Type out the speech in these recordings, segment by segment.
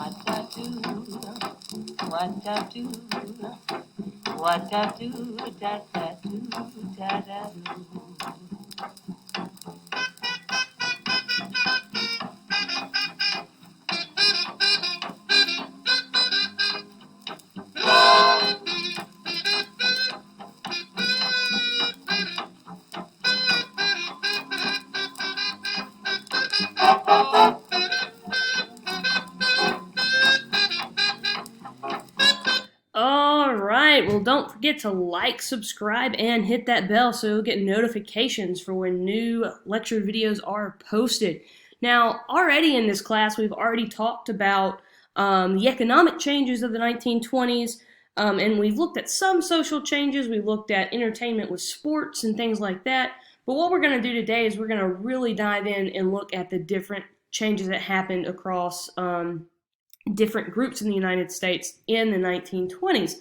what I do, what I do, what I do, da da do, da da do. All right. Well, don't forget to like, subscribe, and hit that bell so you'll get notifications for when new lecture videos are posted. Now, already in this class, we've already talked about the economic changes of the 1920s, and we've looked at some social changes. We looked at entertainment with sports and things like that. But what we're going to do today is we're going to really dive in and look at the different changes that happened across different groups in the United States in the 1920s.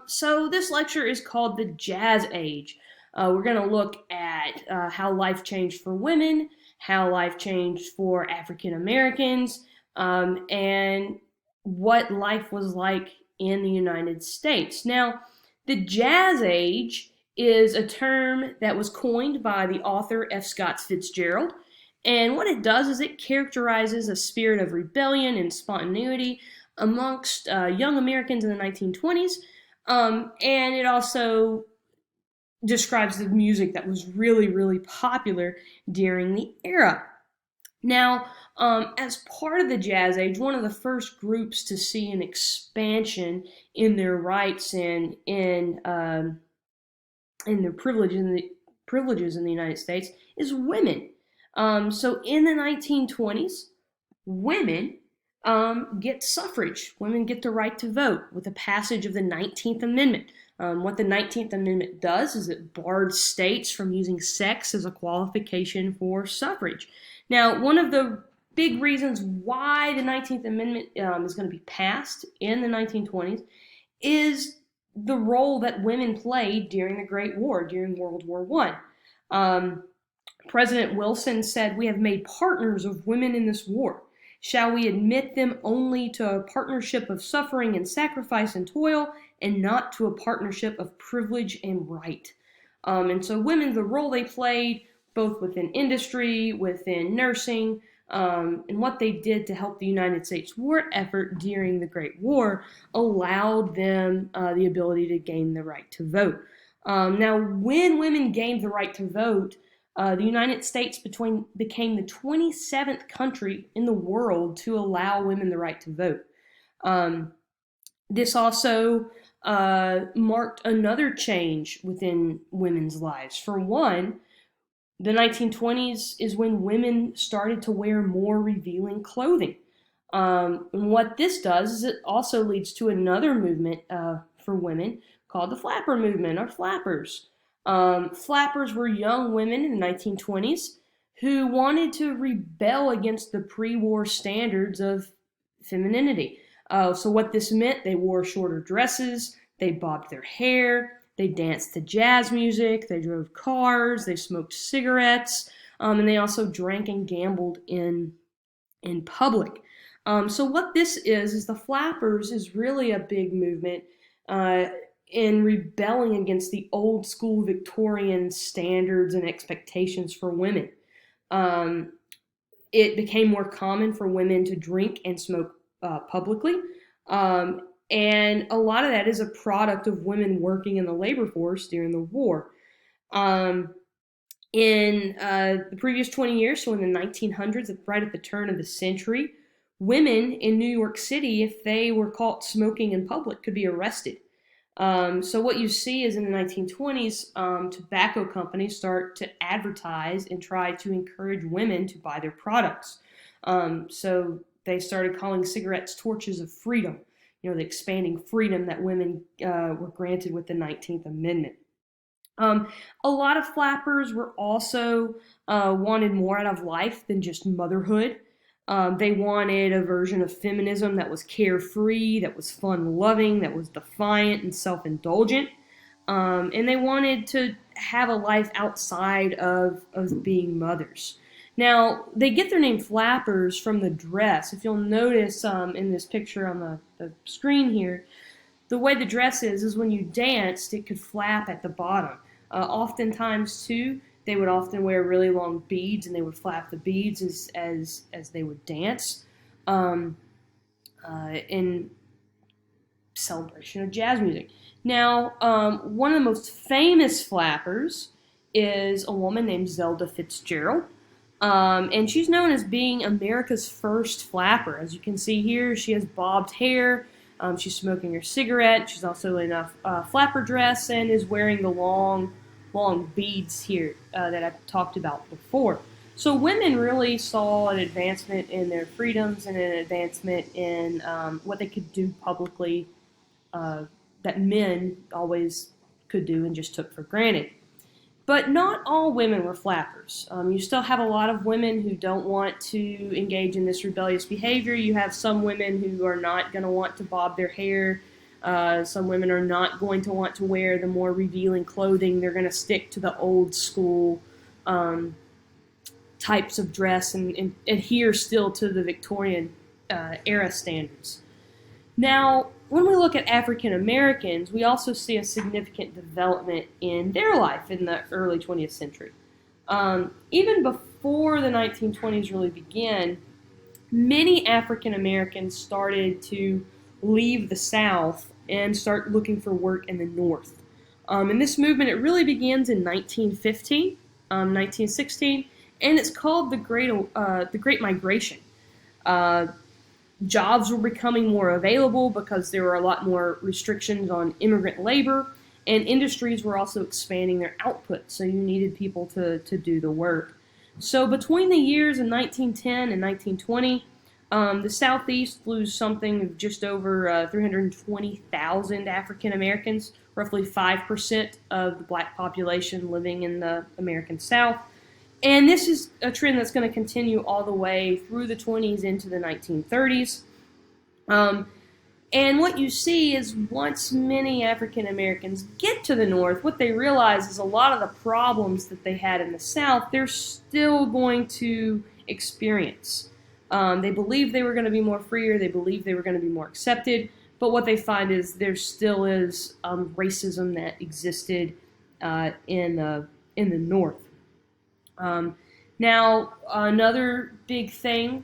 So this lecture is called the Jazz Age. We're going to look at how life changed for women, how life changed for African Americans, and what life was like in the United States. Now, the Jazz Age is a term that was coined by the author F. Scott Fitzgerald. And what it does is it characterizes a spirit of rebellion and spontaneity amongst young Americans in the 1920s. And it also describes the music that was really, really popular during the era. Now, as part of the Jazz Age, one of the first groups to see an expansion in their rights and in their privileges in the United States is women. So in the 1920s, women get suffrage. Women get the right to vote with the passage of the 19th Amendment. What the 19th Amendment does is it barred states from using sex as a qualification for suffrage. Now, one of the big reasons why the 19th Amendment is going to be passed in the 1920s is the role that women played during the Great War, during World War I. President Wilson said, "We have made partners of women in this war. Shall we admit them only to a partnership of suffering and sacrifice and toil, and not to a partnership of privilege and right?" And so women, the role they played, both within industry, within nursing, and what they did to help the United States war effort during the Great War, allowed them the ability to gain the right to vote. Now, when women gained the right to vote, the United States became the 27th country in the world to allow women the right to vote. This also marked another change within women's lives. For one, the 1920s is when women started to wear more revealing clothing. And what this does is it also leads to another movement for women called the flapper movement, or flappers. Flappers were young women in the 1920s who wanted to rebel against the pre-war standards of femininity. So what this meant, they wore shorter dresses, they bobbed their hair, they danced to jazz music, they drove cars, they smoked cigarettes, and they also drank and gambled in public. So what this is the flappers is really a big movement in rebelling against the old school Victorian standards and expectations for women. It became more common for women to drink and smoke publicly. And a lot of that is a product of women working in the labor force during the war. In the previous 20 years, so in the 1900s, right at the turn of the century, women in New York City, if they were caught smoking in public, could be arrested. So what you see is in the 1920s, tobacco companies start to advertise and try to encourage women to buy their products. So they started calling cigarettes torches of freedom, the expanding freedom that women were granted with the 19th Amendment. A lot of flappers were also wanted more out of life than just motherhood. They wanted a version of feminism that was carefree, that was fun-loving, that was defiant and self-indulgent. And they wanted to have a life outside of being mothers. Now, they get their name flappers from the dress. If you'll notice in this picture on the screen here, the way the dress is when you danced, it could flap at the bottom. Oftentimes, too, they would often wear really long beads, and they would flap the beads as they would dance in celebration of jazz music. Now, one of the most famous flappers is a woman named Zelda Fitzgerald. And she's known as being America's first flapper. As you can see here, she has bobbed hair. She's smoking her cigarette. She's also in a flapper dress and is wearing the long beads here that I've talked about before. So women really saw an advancement in their freedoms and an advancement in what they could do publicly that men always could do and just took for granted. But not all women were flappers. You still have a lot of women who don't want to engage in this rebellious behavior. You have some women who are not going to want to bob their hair. Some women are not going to want to wear the more revealing clothing. They're going to stick to the old school types of dress and adhere still to the Victorian era standards. Now, when we look at African Americans, we also see a significant development in their life in the early 20th century. Even before the 1920s really began, many African Americans started to leave the South and start looking for work in the North. And this movement, it really begins in 1915, 1916, and it's called the Great Migration. Jobs were becoming more available because there were a lot more restrictions on immigrant labor, and industries were also expanding their output, so you needed people to do the work. So between the years of 1910 and 1920, the Southeast lose something of just over 320,000 African Americans, roughly 5% of the black population living in the American South. And this is a trend that's going to continue all the way through the 20s into the 1930s. And what you see is once many African Americans get to the North, what they realize is a lot of the problems that they had in the South, they're still going to experience. They believed they were going to be more freer, they believed they were going to be more accepted, but what they find is there still is racism that existed in the North. Now, another big thing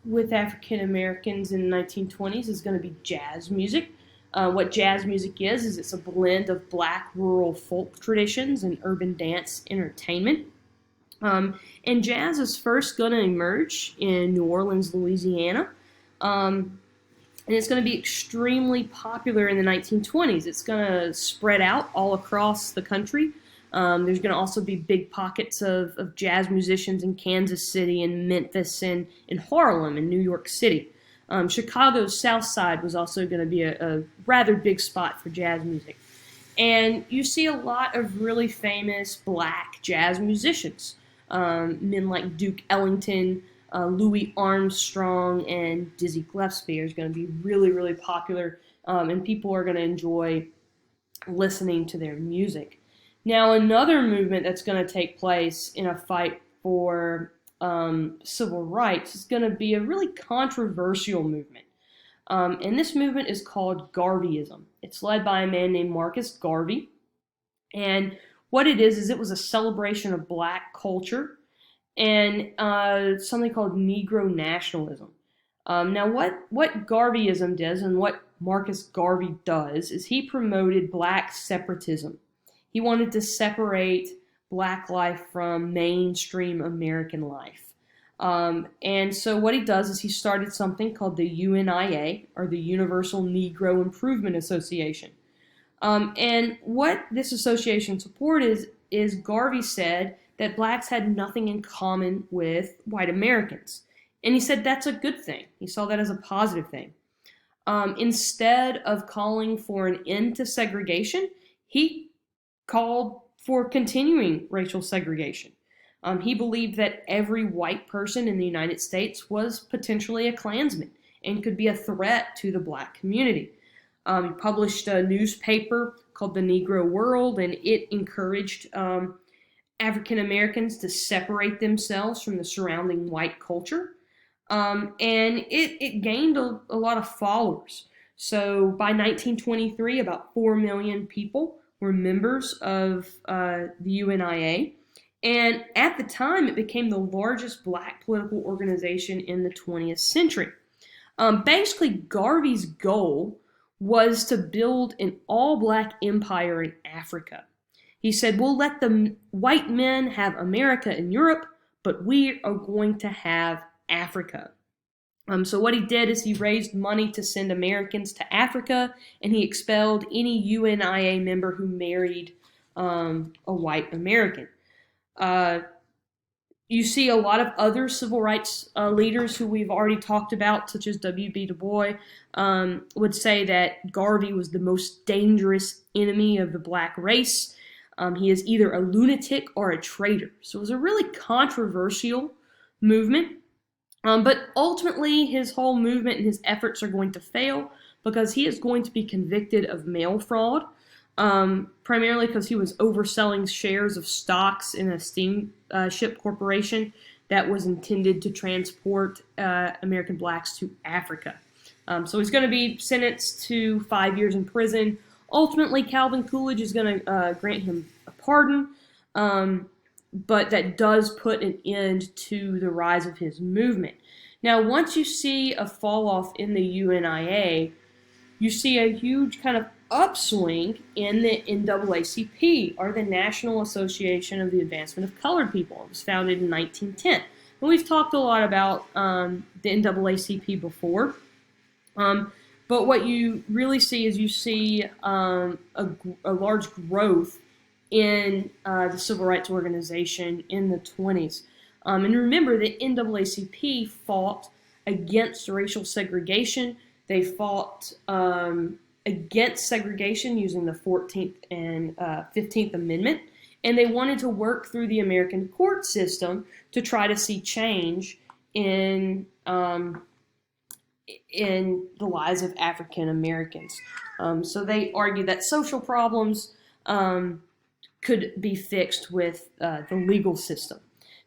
with African Americans in the 1920s is going to be jazz music. What jazz music is it's a blend of black rural folk traditions and urban dance entertainment. And jazz is first going to emerge in New Orleans, Louisiana. And it's going to be extremely popular in the 1920s. It's going to spread out all across the country. There's going to also be big pockets of jazz musicians in Kansas City and Memphis and in Harlem and New York City. Chicago's South Side was also going to be a rather big spot for jazz music. And you see a lot of really famous black jazz musicians. Men like Duke Ellington, Louis Armstrong, and Dizzy Gillespie are going to be really, really popular, and people are going to enjoy listening to their music. Now, another movement that's going to take place in a fight for civil rights is going to be a really controversial movement. And this movement is called Garveyism. It's led by a man named Marcus Garvey. And what it is it was a celebration of black culture and something called Negro nationalism. Now, what Garveyism does and what Marcus Garvey does is he promoted black separatism. He wanted to separate black life from mainstream American life. And so what he does is he started something called the UNIA, or the Universal Negro Improvement Association. And what this association supported is Garvey said that blacks had nothing in common with white Americans. And he said that's a good thing. He saw that as a positive thing. Instead of calling for an end to segregation, he called for continuing racial segregation. He believed that every white person in the United States was potentially a Klansman and could be a threat to the black community. He published a newspaper called The Negro World, and it encouraged African Americans to separate themselves from the surrounding white culture. And it gained a lot of followers. So by 1923, about 4 million people were members of the UNIA. And at the time, it became the largest black political organization in the 20th century. Basically, Garvey's goal was to build an all-black empire in Africa. He said, we'll let the white men have America and Europe, but we are going to have Africa. So what he did is he raised money to send Americans to Africa, and he expelled any UNIA member who married a white American. You see a lot of other civil rights leaders who we've already talked about, such as W.B. Du Bois, would say that Garvey was the most dangerous enemy of the black race. He is either a lunatic or a traitor. So it was a really controversial movement. But ultimately, his whole movement and his efforts are going to fail because he is going to be convicted of mail fraud, primarily because he was overselling shares of stocks in a steamship corporation that was intended to transport American blacks to Africa. So he's going to be sentenced to 5 years in prison. Ultimately, Calvin Coolidge is going to grant him a pardon, but that does put an end to the rise of his movement. Now, once you see a fall off in the UNIA, you see a huge kind of upswing in the NAACP, or the National Association of the Advancement of Colored People. It was founded in 1910. And we've talked a lot about the NAACP before. But what you really see is you see a large growth in the civil rights organization in the 20s. And remember, the NAACP fought against racial segregation. They fought against segregation using the 14th and 15th Amendment. And they wanted to work through the American court system to try to see change in the lives of African Americans. So they argued that social problems could be fixed with the legal system.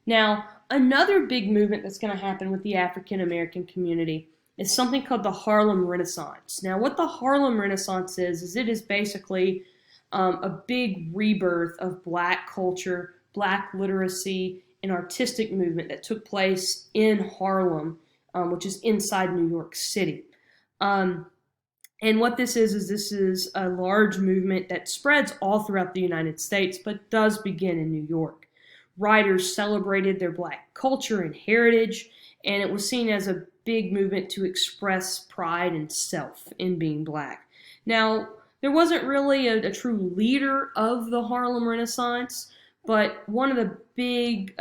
Now, another big movement that's going to happen with the African American community is something called the Harlem Renaissance. Now, what the Harlem Renaissance is it is basically a big rebirth of black culture, black literacy, and artistic movement that took place in Harlem, which is inside New York City. And what this is a large movement that spreads all throughout the United States, but does begin in New York. Writers celebrated their black culture and heritage, and it was seen as a big movement to express pride and self in being black. Now, there wasn't really a true leader of the Harlem Renaissance, but one of the big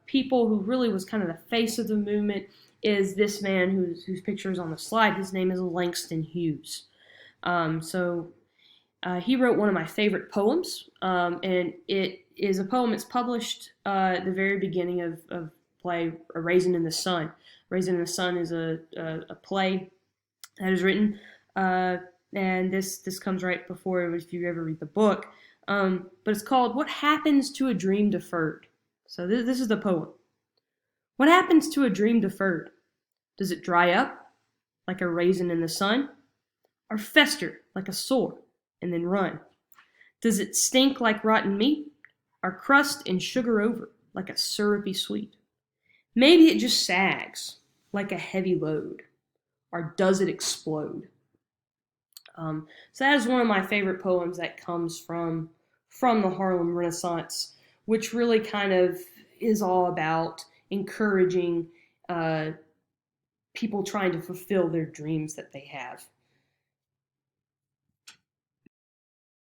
people who really was kind of the face of the movement is this man whose picture is on the slide. His name is Langston Hughes. He wrote one of my favorite poems, and it is a poem that's published at the very beginning of play A Raisin in the Sun. Raisin in the Sun is a play that is written, and this comes right before, if you ever read the book, but it's called What Happens to a Dream Deferred. So this is the poem. What happens to a dream deferred? Does it dry up like a raisin in the sun? Or fester like a sore and then run? Does it stink like rotten meat? Or crust and sugar over like a syrupy sweet? Maybe it just sags like a heavy load. Or does it explode? So that is one of my favorite poems that comes from the Harlem Renaissance, which really kind of is all about encouraging people trying to fulfill their dreams that they have.